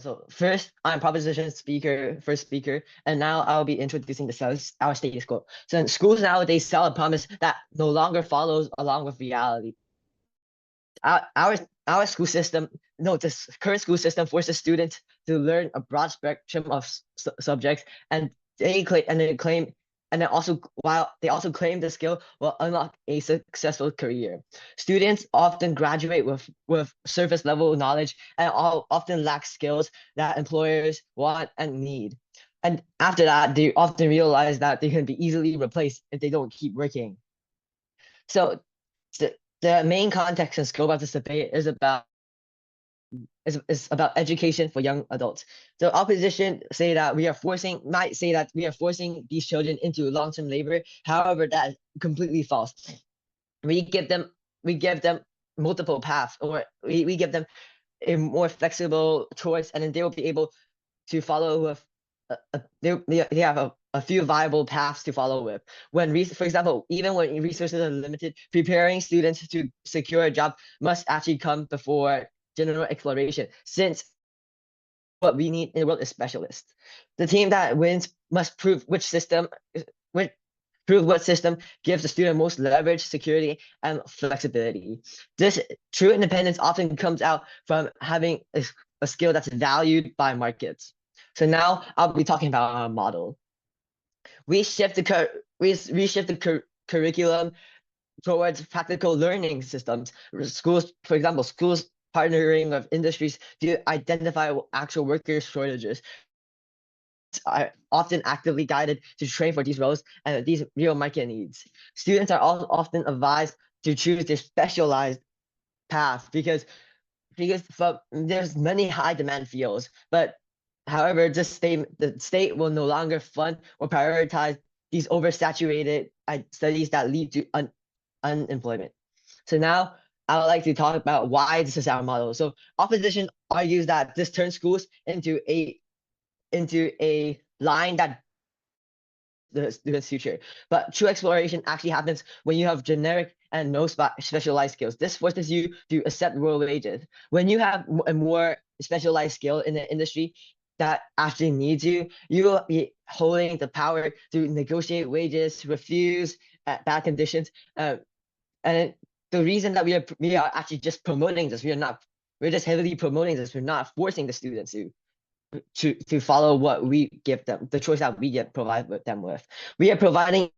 So first, I'm proposition speaker, first speaker, and now I'll be introducing our status quo. So schools nowadays sell a promise that no longer follows along with reality. Our school system, no, this current school system forces students to learn a broad spectrum of subjects, and they claim, and then also while they also claim the skill will unlock a successful career. Students often graduate with surface level knowledge and often lack skills that employers want and need. And after that, they often realize that they can be easily replaced if they don't keep working. So the main context and scope of this debate is about education for young adults. So opposition might say that we are forcing these children into long-term labor. However, that is completely false. We give them multiple paths, or we give them a more flexible choice, and then they will be able to follow with they have a few viable paths to follow with. For example, even when resources are limited, preparing students to secure a job must actually come before general exploration, since what we need in the world is specialists. The team that wins must prove what system gives the student most leverage, security, and flexibility. This true independence often comes out from having a skill that's valued by markets. So now I'll be talking about our model. We shift the curriculum towards practical learning systems. Schools, for example, partnering with industries to identify actual worker shortages are often actively guided to train for these roles and these real market needs. Students are also often advised to choose their specialized path because there's many high demand fields, but however, the state will no longer fund or prioritize these oversaturated studies that lead to unemployment. So now I would like to talk about why this is our model. So opposition argues that this turns schools into a line that the student's future. But true exploration actually happens when you have generic and no specialized skills. This forces you to accept real wages. When you have a more specialized skill in the industry that actually needs you, you will be holding the power to negotiate wages, refuse bad conditions. And the reason that we are actually just promoting this, we're just heavily promoting this. We're not forcing the students to follow what we give them, the choice that we provide them with. We are providing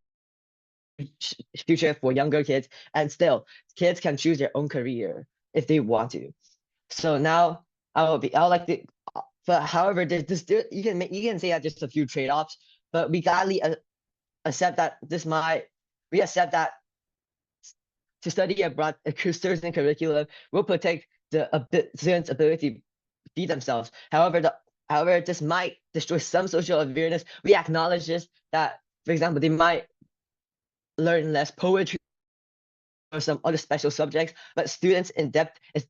future for younger kids, and still kids can choose their own career if they want to. So now I would like to, but however, you can say that there's a few trade-offs, but we gladly accept that we accept that to study abroad a certain curriculum will protect the students' ability to be themselves. However, this might destroy some social awareness. We acknowledge this, that, for example, they might learn less poetry or some other special subjects, but students in depth is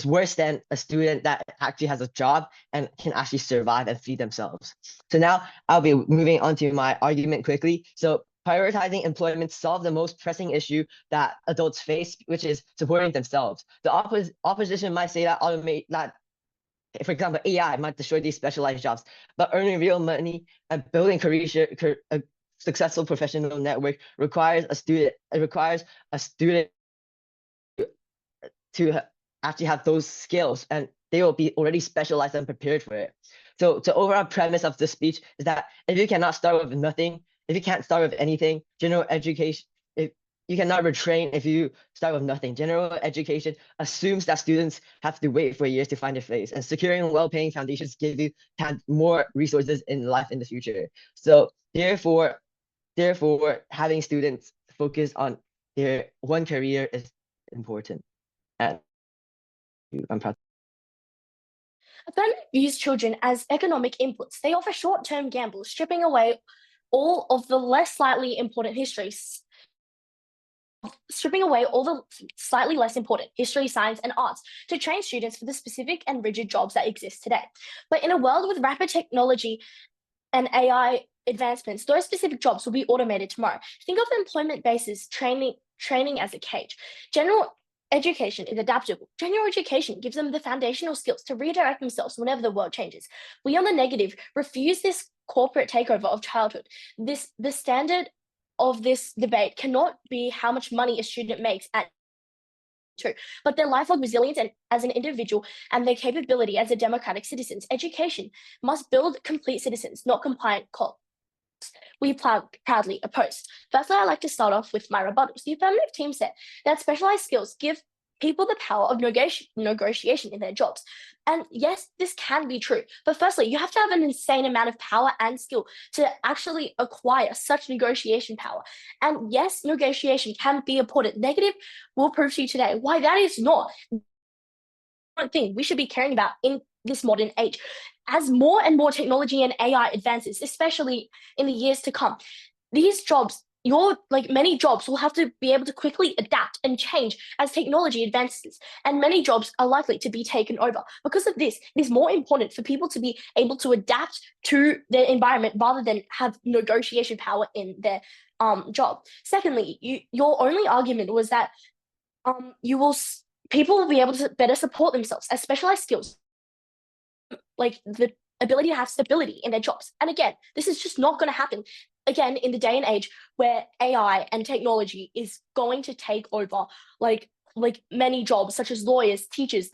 worse than a student that actually has a job and can actually survive and feed themselves. So now I'll be moving on to my argument quickly. So prioritizing employment solves the most pressing issue that adults face, which is supporting themselves. The opposition might say that for example, AI might destroy these specialized jobs, but earning real money and building a successful professional network requires a student to actually have those skills, and they will be already specialized and prepared for it. So the overall premise of this speech is that if you can't start with anything, general education, you cannot retrain if you start with nothing. General education assumes that students have to wait for years to find their place, and securing well-paying foundations give you more resources in life in the future. So therefore, having students focus on their one career is important. And I'm proud. Affirmative views children as economic inputs. They offer short-term gambles, stripping away all of the slightly less important history, science, and arts to train students for the specific and rigid jobs that exist today. But in a world with rapid technology and AI advancements, those specific jobs will be automated tomorrow. Think of the employment basis training as a cage. General education is adaptable. General education gives them the foundational skills to redirect themselves whenever the world changes. We, on the negative, refuse this corporate takeover of childhood. The standard of this debate cannot be how much money a student makes at two, but their lifelong resilience and as an individual and their capability as a democratic citizens. Education must build complete citizens, not compliant cops. We proudly oppose. Firstly, I'd like to start off with my rebuttals. The affirmative team said that specialized skills give people the power of negotiation in their jobs. And yes, this can be true. But firstly, you have to have an insane amount of power and skill to actually acquire such negotiation power. And yes, negotiation can be important. Negative, we'll prove to you today why that is not one thing we should be caring about in this modern age. As more and more technology and AI advances, especially in the years to come, these jobs, many jobs will have to be able to quickly adapt and change as technology advances, and many jobs are likely to be taken over. Because of this, it is more important for people to be able to adapt to their environment rather than have negotiation power in their job. Secondly, your only argument was that people will be able to better support themselves as specialized skills, like the ability to have stability in their jobs. And again, this is just not going to happen. Again, in the day and age where AI and technology is going to take over, like many jobs, such as lawyers, teachers,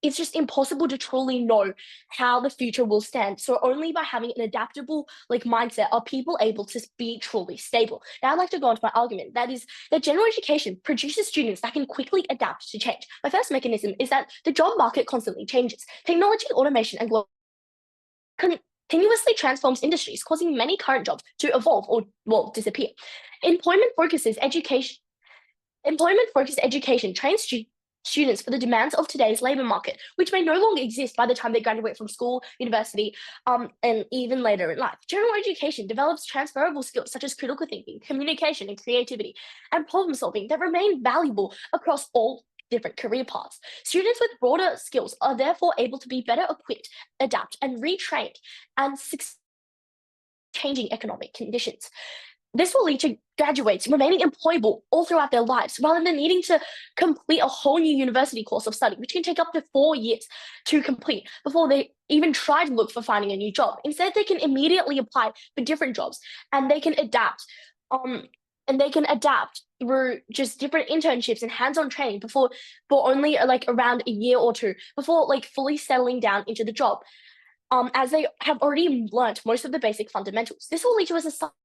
it's just impossible to truly know how the future will stand. So only by having an adaptable mindset are people able to be truly stable. Now I'd like to go on to my argument. That is that general education produces students that can quickly adapt to change. My first mechanism is that the job market constantly changes. Technology, automation, and continuously transforms industries, causing many current jobs to evolve or disappear. Employment-focused education trains students for the demands of today's labor market, which may no longer exist by the time they graduate from school, university, and even later in life. General education develops transferable skills such as critical thinking, communication, and creativity, and problem solving that remain valuable across all different career paths. Students with broader skills are therefore able to be better equipped, adapt, and retrained, and changing economic conditions. This will lead to graduates remaining employable all throughout their lives, rather than needing to complete a whole new university course of study, which can take up to 4 years to complete before they even try to look for finding a new job. Instead, they can immediately apply for different jobs, and they can adapt. Through just different internships and hands-on training for only around a year or two before fully settling down into the job, as they have already learnt most of the basic fundamentals. This will lead to a society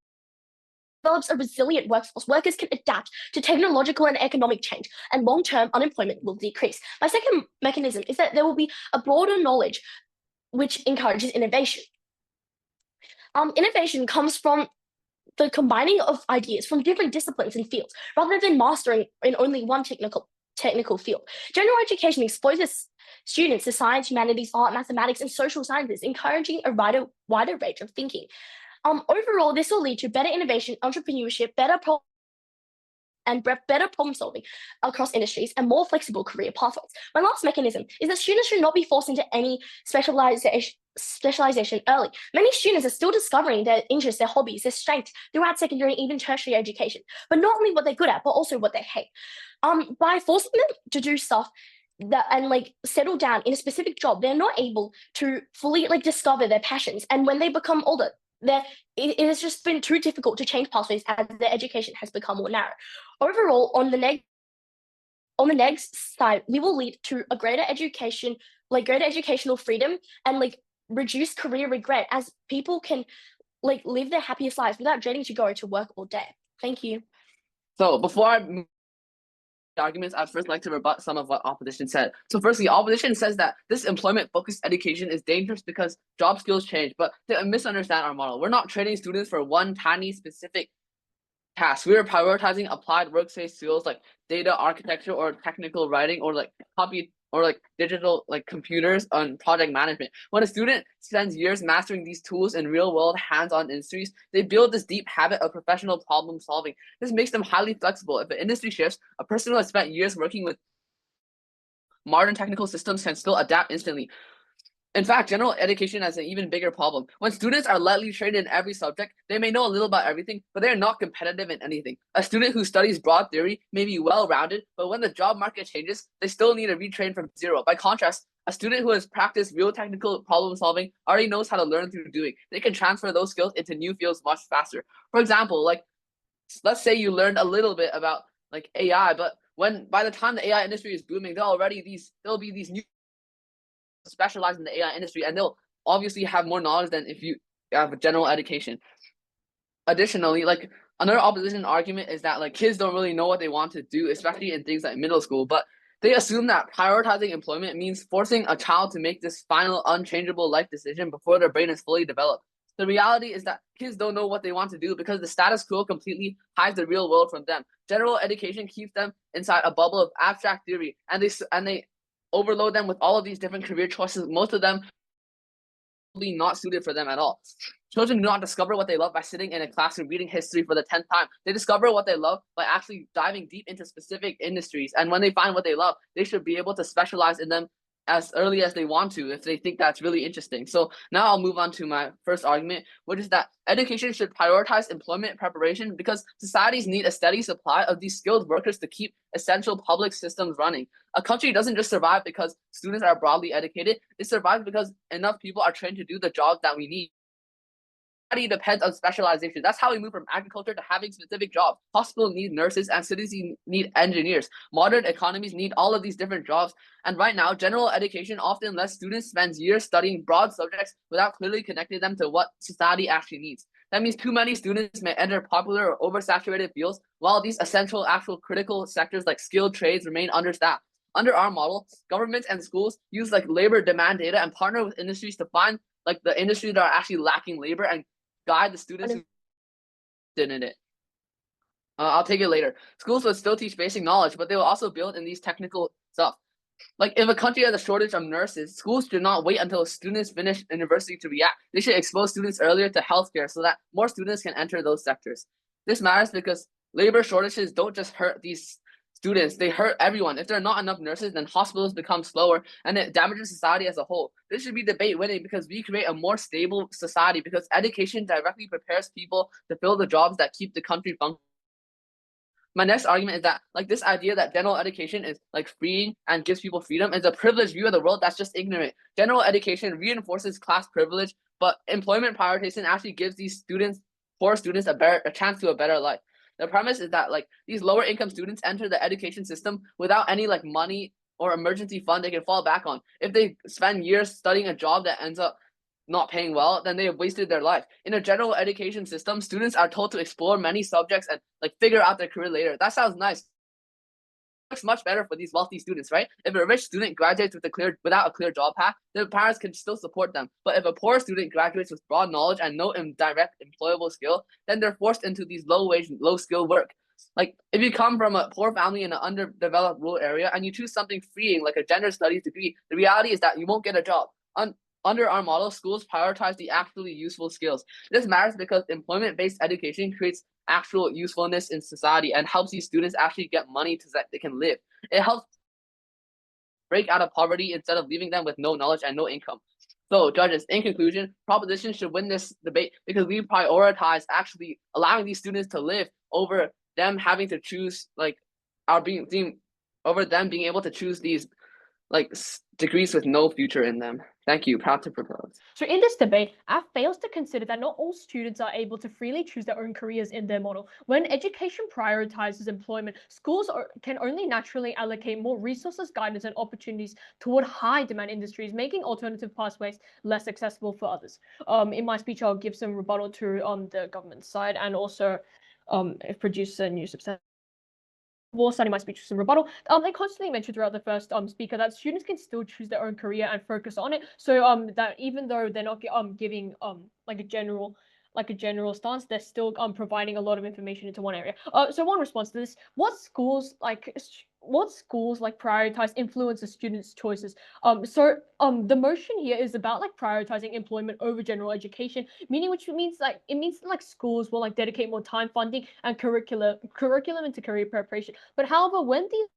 develops a resilient workforce. Workers can adapt to technological and economic change, and long-term unemployment will decrease. My second mechanism is that there will be a broader knowledge which encourages innovation. Innovation comes from the combining of ideas from different disciplines and fields, rather than mastering in only one technical field. General education exposes students to science, humanities, art, mathematics, and social sciences, encouraging a wider range of thinking. Overall, this will lead to better innovation, entrepreneurship, better problem solving across industries, and more flexible career pathways. My last mechanism is that students should not be forced into any specialization early. Many students are still discovering their interests, their hobbies, their strengths throughout secondary and even tertiary education, but not only what they're good at, but also what they hate. By forcing them to do stuff and settle down in a specific job, they're not able to fully discover their passions. And when they become older, it has just been too difficult to change pathways as their education has become more narrow. Overall, on the next side, we will lead to a greater educational freedom and reduce career regret, as people can live their happiest lives without dreading to go to work all day. Thank you. So before I move the arguments, I'd first like to rebut some of what opposition said. So firstly, opposition says that this employment-focused education is dangerous because job skills change, but they misunderstand our model. We're not training students for one tiny specific task. We are prioritizing applied workspace skills like data architecture or technical writing or copy or digital computers and project management. When a student spends years mastering these tools in real-world hands-on industries, they build this deep habit of professional problem solving. This makes them highly flexible. If the industry shifts, a person who has spent years working with modern technical systems can still adapt instantly. In fact, general education has an even bigger problem. When students are lightly trained in every subject, they may know a little about everything, but they are not competitive in anything. A student who studies broad theory may be well-rounded, but when the job market changes, they still need to retrain from zero. By contrast, a student who has practiced real technical problem solving already knows how to learn through doing. They can transfer those skills into new fields much faster. For example, like let's say you learned a little bit about like AI, but by the time the AI industry is booming, there'll be these new specialize in the AI industry, and they'll obviously have more knowledge than if you have a general education. Additionally, like another opposition argument is that like kids don't really know what they want to do, especially in things like middle school, but they assume that prioritizing employment means forcing a child to make this final unchangeable life decision before their brain is fully developed. The reality is that kids don't know what they want to do because the status quo completely hides the real world from them. General education keeps them inside a bubble of abstract theory, and they overload them with all of these different career choices, most of them not suited for them at all. Children do not discover what they love by sitting in a classroom reading history for the 10th time. They discover what they love by actually diving deep into specific industries. And when they find what they love, they should be able to specialize in them as early as they want to if they think that's really interesting. So now I'll move on to my first argument, which is that education should prioritize employment preparation because societies need a steady supply of these skilled workers to keep essential public systems running. A country doesn't just survive because students are broadly educated. It survives because enough people are trained to do the jobs that we need. Depends on specialization. That's how we move from agriculture to having specific jobs. Hospitals need nurses and cities need engineers. Modern economies need all of these different jobs. And right now, general education often lets students spend years studying broad subjects without clearly connecting them to what society actually needs. That means too many students may enter popular or oversaturated fields, while these essential, actual critical sectors like skilled trades remain understaffed. Under our model, governments and schools use like labor demand data and partner with industries to find like the industries that are actually lacking labor and guide the students who did in it. I'll take it later. Schools will still teach basic knowledge, but they will also build in these technical stuff. Like if a country has a shortage of nurses, schools should not wait until students finish university to react. They should expose students earlier to healthcare so that more students can enter those sectors. This matters because labor shortages don't just hurt these students, they hurt everyone. If there are not enough nurses, then hospitals become slower and it damages society as a whole. This should be debate winning because we create a more stable society because education directly prepares people to fill the jobs that keep the country functioning. My next argument is that like this idea that general education is like freeing and gives people freedom is a privileged view of the world that's just ignorant. General education reinforces class privilege, but employment prioritization actually gives these poor students a chance to a better life. The premise is that like these lower income students enter the education system without any like money or emergency fund they can fall back on. If they spend years studying a job that ends up not paying well, then they have wasted their life. In a general education system, students are told to explore many subjects and like figure out their career later. That sounds nice. It's much better for these wealthy students, right? If a rich student graduates without a clear job path, their parents can still support them. But if a poor student graduates with broad knowledge and no direct employable skill, then they're forced into these low-wage, low-skill work. Like if you come from a poor family in an underdeveloped rural area and you choose something freeing like a gender studies degree, the reality is that you won't get a job. Under our model, schools prioritize the actually useful skills. This matters because employment-based education creates actual usefulness in society and helps these students actually get money so that they can live. It helps break out of poverty instead of leaving them with no knowledge and no income. So, judges, in conclusion, proposition should win this debate because we prioritize actually allowing these students to live over them having to choose over them being able to choose these like degrees with no future in them. Thank you. Proud to propose. So in this debate, AF fails to consider that not all students are able to freely choose their own careers in their model. When education prioritizes employment, schools can only naturally allocate more resources, guidance, and opportunities toward high-demand industries, making alternative pathways less accessible for others. In my speech, I'll give some rebuttal to the government side and also produce a new substantive. War starting my speech with some rebuttal. They constantly mentioned throughout the first speaker that students can still choose their own career and focus on it. So that even though they're not giving like a general stance, they're still providing a lot of information into one area. So one response to this: what schools prioritize influence the students' choices? The motion here is about like prioritizing employment over general education, which means like schools will like dedicate more time, funding, and curriculum into career preparation. But however, when these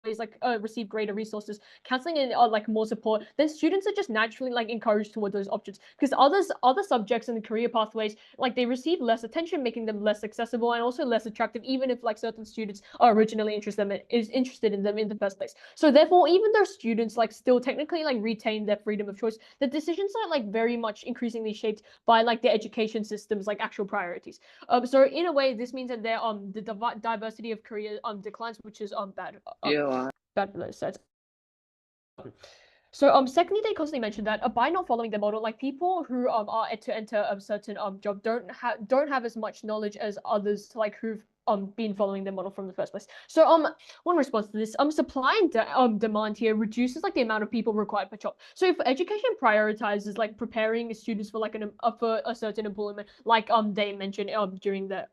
receive greater resources, counseling and like more support, then students are just naturally like encouraged toward those options, because other subjects in the career pathways, like they receive less attention, making them less accessible and also less attractive, even if like certain students are originally interested in them in the first place. So therefore, even though students like still technically like retain their freedom of choice, the decisions are like very much increasingly shaped by like the education system's like actual priorities. So in a way, this means that the diversity of career declines, which is bad. Bad for those sides. So secondly, they constantly mentioned that by not following the model, like people who are to enter a certain job don't have as much knowledge as others like who've been following the model from the first place. So one response to this, supply and demand here reduces like the amount of people required per job. So if education prioritizes like preparing students for like for a certain employment, like they mentioned during the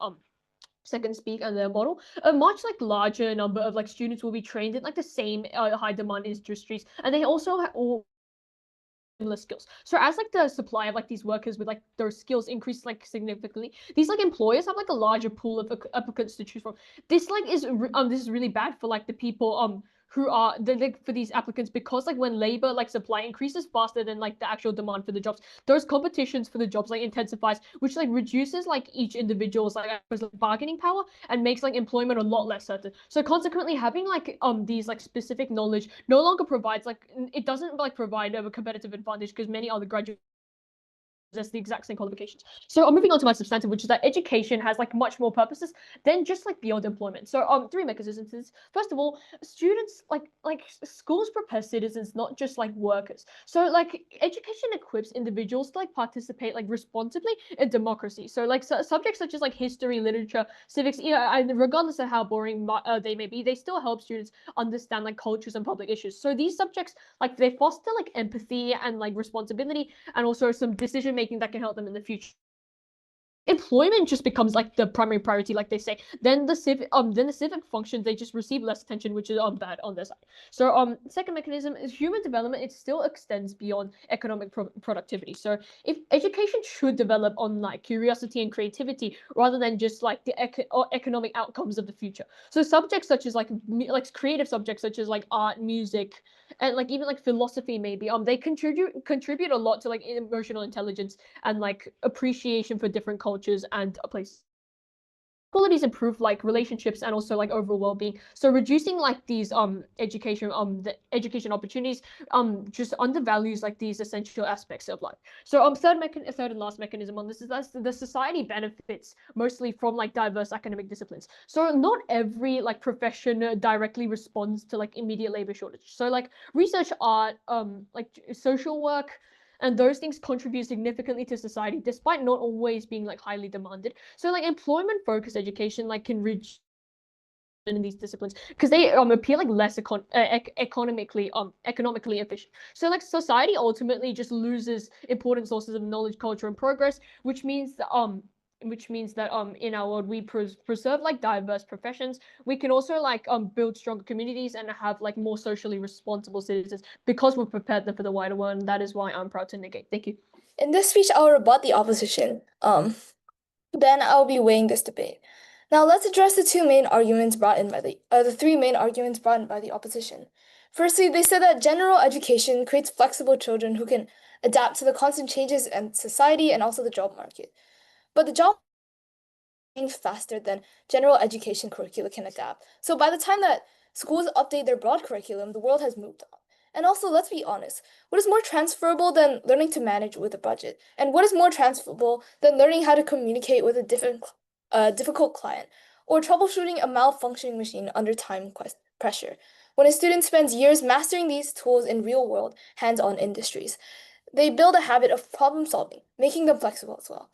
second speak and the model, a much like larger number of like students will be trained in like the same high demand industries, and they also all similar skills. So as like the supply of like these workers with like those skills increase like significantly, these like employers have like a larger pool of applicants to choose from. This like is this is really bad for like the people who are for these applicants, because like when labor like supply increases faster than like the actual demand for the jobs, those competitions for the jobs like intensifies, which like reduces like each individual's like bargaining power and makes like employment a lot less certain. So consequently, having like these like specific knowledge no longer provides like, it doesn't like provide a competitive advantage, because many other graduates possess the exact same qualifications. So I'm moving on to my substantive, which is that education has like much more purposes than just like beyond employment. So three mechanisms to this. First of all, students like schools prepare citizens, not just like workers. So like education equips individuals to like participate like responsibly in democracy. So like subjects such as like history, literature, civics, regardless of how boring they may be, they still help students understand like cultures and public issues. So these subjects like they foster like empathy and like responsibility, and also some decision making that can help them in the future. Employment just becomes like the primary priority, like they say. Then the civic functions, they just receive less attention, which is bad on their side. So second mechanism is human development. It still extends beyond economic productivity. So if education should develop on like curiosity and creativity rather than just like the economic outcomes of the future. So subjects such as like creative subjects such as like art, music, and like even like philosophy maybe they contribute a lot to like emotional intelligence and like appreciation for different cultures and places. Qualities improve like relationships and also like overall well-being. So reducing like these the education opportunities just undervalues like these essential aspects of life. So third and last mechanism on this is that the society benefits mostly from like diverse academic disciplines. So not every like profession directly responds to like immediate labor shortage. So like research, art, like social work, and those things contribute significantly to society despite not always being like highly demanded. So like employment focused education like can reach in these disciplines because they appear like less economically efficient. So like society ultimately just loses important sources of knowledge, culture, and progress, which means that in our world we preserve like diverse professions. We can also like build stronger communities and have like more socially responsible citizens because we've prepared them for the wider world, and that is why I'm proud to negate. Thank you. In this speech, I'll rebut the opposition. Then I'll be weighing this debate. Now let's address the three main arguments brought in by the opposition. Firstly, they said that general education creates flexible children who can adapt to the constant changes in society and also the job market. But the job faster than general education curricula can adapt. So by the time that schools update their broad curriculum, the world has moved on. And also, let's be honest, what is more transferable than learning to manage with a budget? And what is more transferable than learning how to communicate with a difficult client or troubleshooting a malfunctioning machine under time pressure? When a student spends years mastering these tools in real-world, hands-on industries, they build a habit of problem solving, making them flexible as well.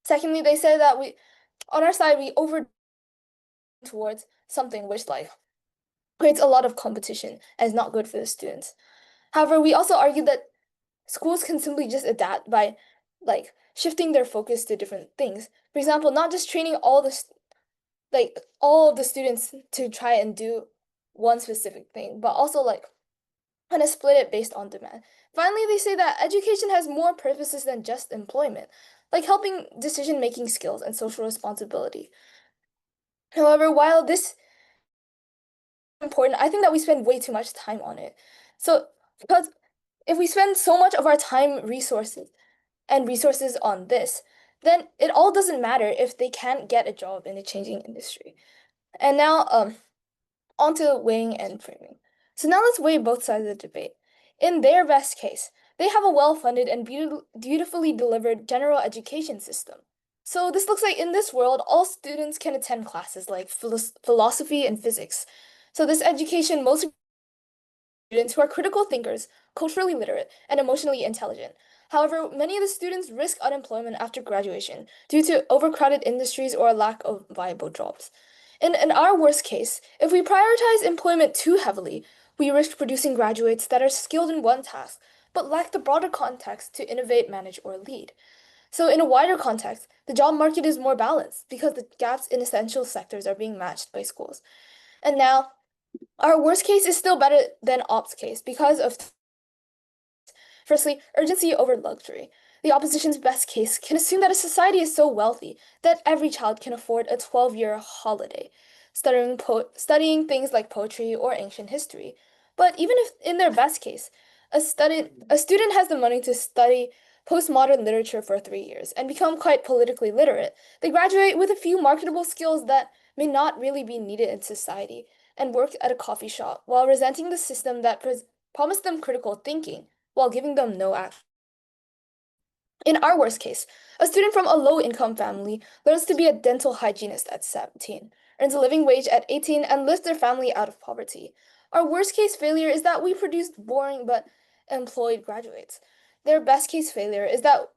Secondly, they say that on our side, we over towards something which like creates a lot of competition and is not good for the students. However, we also argue that schools can simply just adapt by like shifting their focus to different things. For example, not just training all of the students to try and do one specific thing, but also like kind of split it based on demand. Finally, they say that education has more purposes than just employment, like helping decision-making skills and social responsibility. However, while this important. I think that we spend way too much time on it. So, because if we spend so much of our time, resources on this, then it all doesn't matter if they can't get a job in a changing industry. And now, on to weighing and framing. So now let's weigh both sides of the debate. In their best case, they have a well-funded and beautifully delivered general education system. So this looks like in this world, all students can attend classes like philosophy and physics. So this education mostly students who are critical thinkers, culturally literate, and emotionally intelligent. However, many of the students risk unemployment after graduation due to overcrowded industries or a lack of viable jobs. In our worst case, if we prioritize employment too heavily, we risk producing graduates that are skilled in one task, but lack the broader context to innovate, manage, or lead. So in a wider context, the job market is more balanced because the gaps in essential sectors are being matched by schools. And now, our worst case is still better than ops case because of, firstly, urgency over luxury. The opposition's best case can assume that a society is so wealthy that every child can afford a 12-year holiday, studying things like poetry or ancient history. But even if in their best case, a student has the money to study postmodern literature for 3 years and become quite politically literate, they graduate with a few marketable skills that may not really be needed in society and work at a coffee shop while resenting the system that promised them critical thinking while giving them no action. In our worst case, a student from a low-income family learns to be a dental hygienist at 17, earns a living wage at 18, and lifts their family out of poverty. Our worst-case failure is that we produce boring but employed graduates. Their best-case failure is that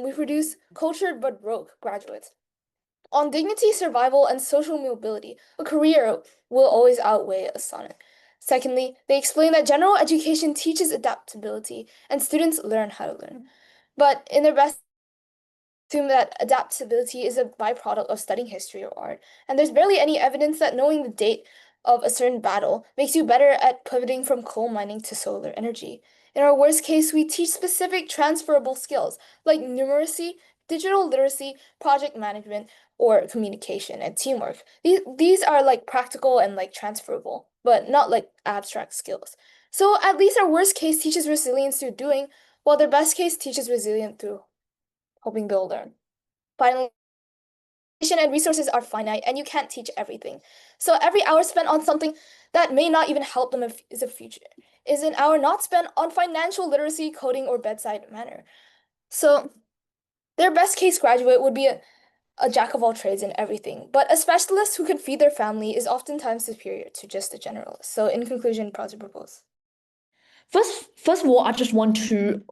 we produce cultured but broke graduates. On dignity, survival, and social mobility, a career will always outweigh a sonnet. Secondly, they explain that general education teaches adaptability and students learn how to learn. But in their best, assume that adaptability is a byproduct of studying history or art, and there's barely any evidence that knowing the date of a certain battle makes you better at pivoting from coal mining to solar energy. In our worst case, we teach specific transferable skills like numeracy, digital literacy, project management, or communication and teamwork. These are like practical and like transferable, but not like abstract skills. So at least our worst case teaches resilience through doing, while their best case teaches resilience through hoping they'll learn. Finally, and resources are finite and you can't teach everything. So every hour spent on something that may not even help them is a future, is an hour not spent on financial literacy, coding, or bedside manner. So their best case graduate would be a jack of all trades in everything, but a specialist who can feed their family is oftentimes superior to just a generalist. So in conclusion, proud to propose. First of all, I just want to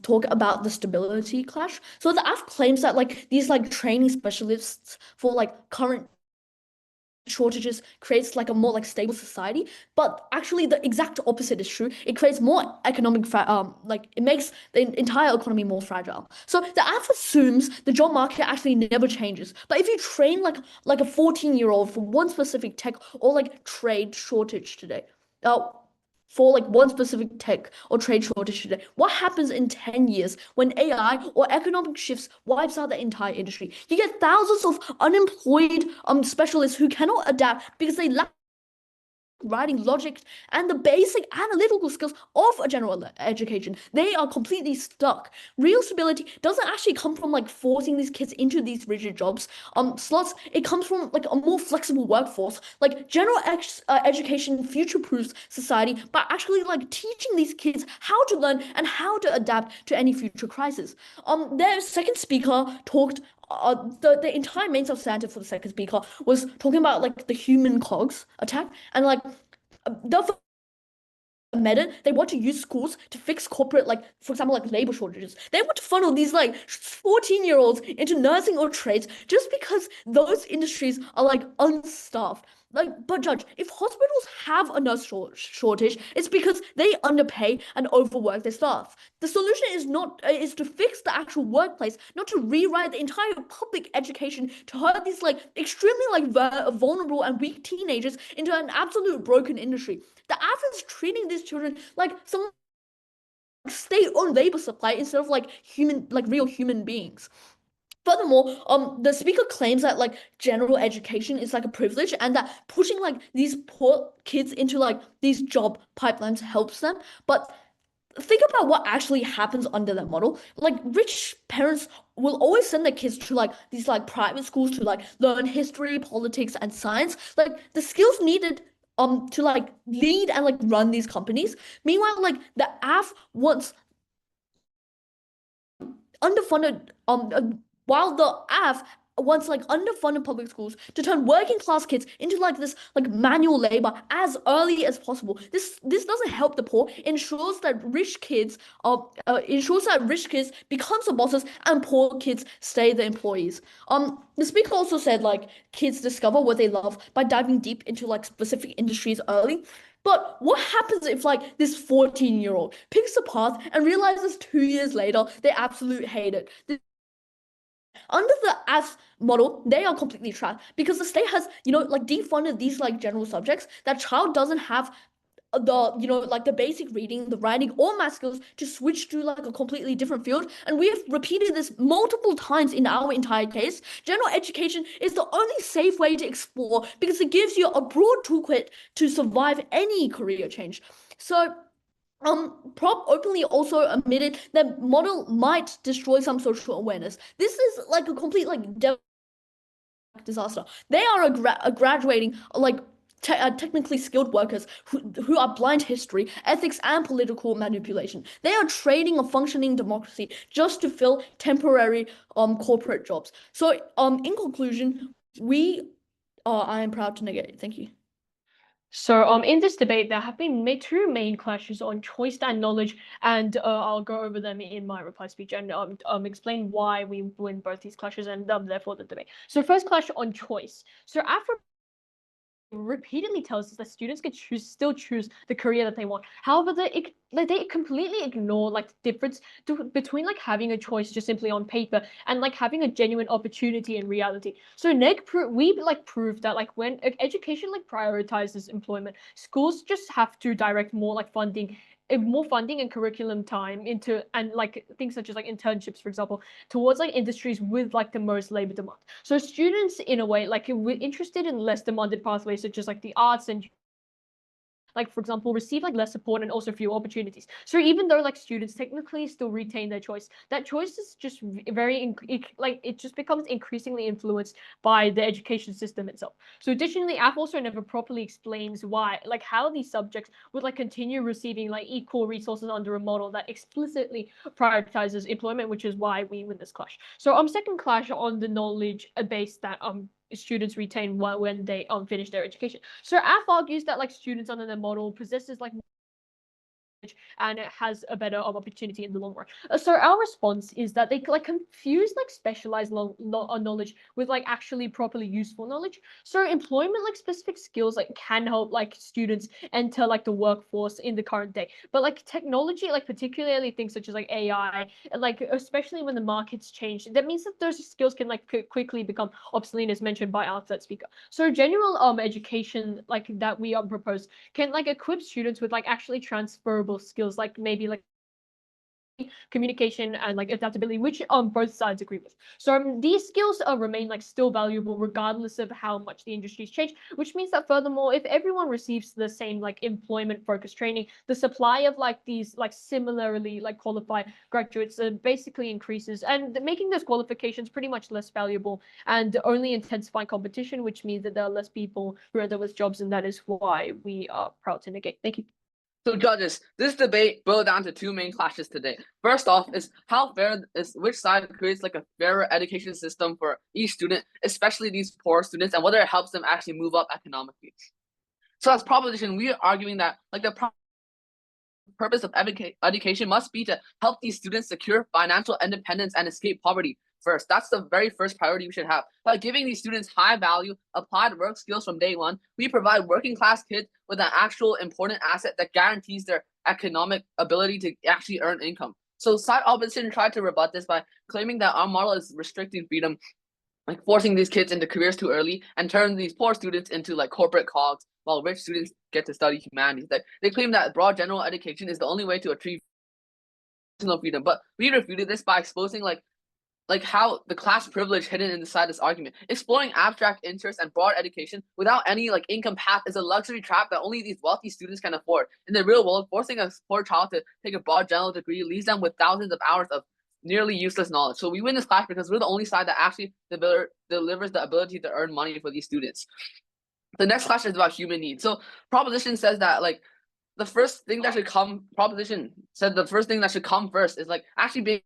talk about the stability clash. So the AF claims that like these like training specialists for like current shortages creates like a more like stable society, but actually the exact opposite is true. It creates more economic like it makes the entire economy more fragile. So the AF assumes the job market actually never changes, but if you train like a 14-year-old for one specific tech or like trade shortage today, for like one specific tech or trade shortage today, what happens in 10 years when AI or economic shifts wipes out the entire industry? You get thousands of unemployed specialists who cannot adapt because they lack writing, logic, and the basic analytical skills of a general education. They are completely stuck. Real stability doesn't actually come from like forcing these kids into these rigid jobs slots. It comes from like a more flexible workforce. Like general education future-proofs society by actually like teaching these kids how to learn and how to adapt to any future crisis. Their second speaker talked the entire main substantive for the second speaker was talking about like the human cogs attack and like the method they want to use schools to fix corporate, like for example like labor shortages. They want to funnel these like 14-year-olds into nursing or trades just because those industries are like unstaffed. Like, but judge, if hospitals have a nurse shortage, it's because they underpay and overwork their staff. The solution is to fix the actual workplace, not to rewrite the entire public education to hurt these like extremely like vulnerable and weak teenagers into an absolute broken industry. The AF is treating these children like some state-owned labor supply instead of like real human beings. Furthermore, the speaker claims that like general education is like a privilege and that pushing like these poor kids into like these job pipelines helps them. But think about what actually happens under that model. Like rich parents will always send their kids to like these like private schools to like learn history, politics, and science. Like the skills needed to like lead and like run these companies. Meanwhile, like the AF wants underfunded while the AF wants like underfunded public schools to turn working class kids into like this like manual labor as early as possible. This doesn't help the poor. It ensures that rich kids become the bosses and poor kids stay the employees. The speaker also said like kids discover what they love by diving deep into like specific industries early. But what happens if like this 14-year-old picks a path and realizes 2 years later they absolutely hate it? Under the AS model, they are completely trapped because the state has, like defunded these like general subjects. That child doesn't have the like the basic reading, the writing, or math skills to switch to like a completely different field. And we have repeated this multiple times in our entire case. General education is the only safe way to explore because it gives you a broad toolkit to survive any career change. So Prop openly also admitted that model might destroy some social awareness. This is like a complete like disaster. They are graduating like technically skilled workers who are blind history, ethics, and political manipulation. They are trading a functioning democracy just to fill temporary corporate jobs. So in conclusion, I am proud to negate. Thank you. So in this debate, there have been two main clashes on choice and knowledge, and I'll go over them in my reply speech and explain why we win both these clashes and therefore the debate. So first clash on choice. So after repeatedly tells us that students can still choose the career that they want. However, they completely ignore like the difference between like having a choice just simply on paper and like having a genuine opportunity in reality. So we proved that like when education like prioritizes employment, schools just have to direct more funding and curriculum time into and like things such as like internships, for example, towards like industries with like the most labor demand. So students in a way like we're interested in less demanded pathways such as like the arts and like for example receive like less support and also fewer opportunities. So even though like students technically still retain their choice, that choice is just very it just becomes increasingly influenced by the education system itself. So additionally, AF also never properly explains why like how these subjects would like continue receiving like equal resources under a model that explicitly prioritizes employment, which is why we win this clash. So second clash on the knowledge base that students retain when they finish their education. So AF argues that like students under the model possesses like and it has a better opportunity in the long run. So our response is that they like confuse like specialized knowledge with like actually properly useful knowledge. So employment like specific skills like can help like students enter like the workforce in the current day, but like technology, like particularly things such as like AI, like especially when the markets change, that means that those skills can like quickly become obsolete, as mentioned by our third speaker. So general education like that we propose can like equip students with like actually transferable skills, like maybe like communication and like adaptability, which both sides agree with. So these skills remain like still valuable regardless of how much the industries change, which means that furthermore, if everyone receives the same like employment focused training, the supply of like these like similarly like qualified graduates basically increases, and making those qualifications pretty much less valuable and only intensifying competition, which means that there are less people who enter with jobs, and that is why we are proud to negate. Thank you. So judges, this debate boiled down to two main clashes today. First off is how fair is which side creates like a fairer education system for each student, especially these poor students, and whether it helps them actually move up economically. So as proposition, we are arguing that like the purpose of education must be to help these students secure financial independence and escape poverty first. That's the very first priority we should have. By giving these students high value, applied work skills from day one, we provide working class kids with an actual important asset that guarantees their economic ability to actually earn income. So side opposition tried to rebut this by claiming that our model is restricting freedom, like forcing these kids into careers too early and turn these poor students into like corporate cogs while rich students get to study humanities. They claim that broad general education is the only way to achieve freedom, but we refuted this by exposing like like how the class privilege hidden inside this argument. Exploring abstract interests and broad education without any like income path is a luxury trap that only these wealthy students can afford. In the real world, forcing a poor child to take a broad general degree leaves them with thousands of hours of nearly useless knowledge. So we win this class because we're the only side that actually delivers the ability to earn money for these students. The next question is about human needs. So proposition says that like the first thing that should come, proposition said the first thing that should come first is like actually being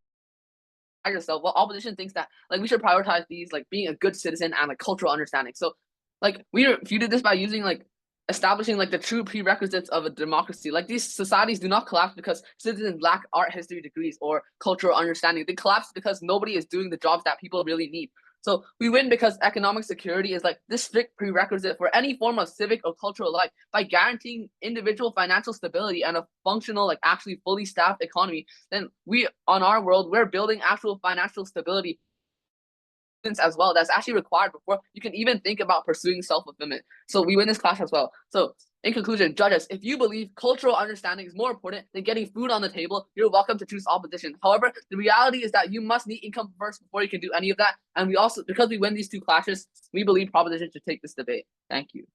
yourself. Well, opposition thinks that like we should prioritize these like being a good citizen and like cultural understanding. So like we refuted this by using like establishing like the true prerequisites of a democracy. Like these societies do not collapse because citizens lack art history degrees or cultural understanding. They collapse because nobody is doing the jobs that people really need. So we win because economic security is like this strict prerequisite for any form of civic or cultural life. By guaranteeing individual financial stability and a functional, like actually fully staffed economy, then we, on our world, we're building actual financial stability as well. That's actually required before you can even think about pursuing self-fulfillment. So we win this class as well. So in conclusion, judges, if you believe cultural understanding is more important than getting food on the table, you're welcome to choose opposition. However, the reality is that you must need income first before you can do any of that. And we also, because we win these two classes, we believe proposition should take this debate. Thank you.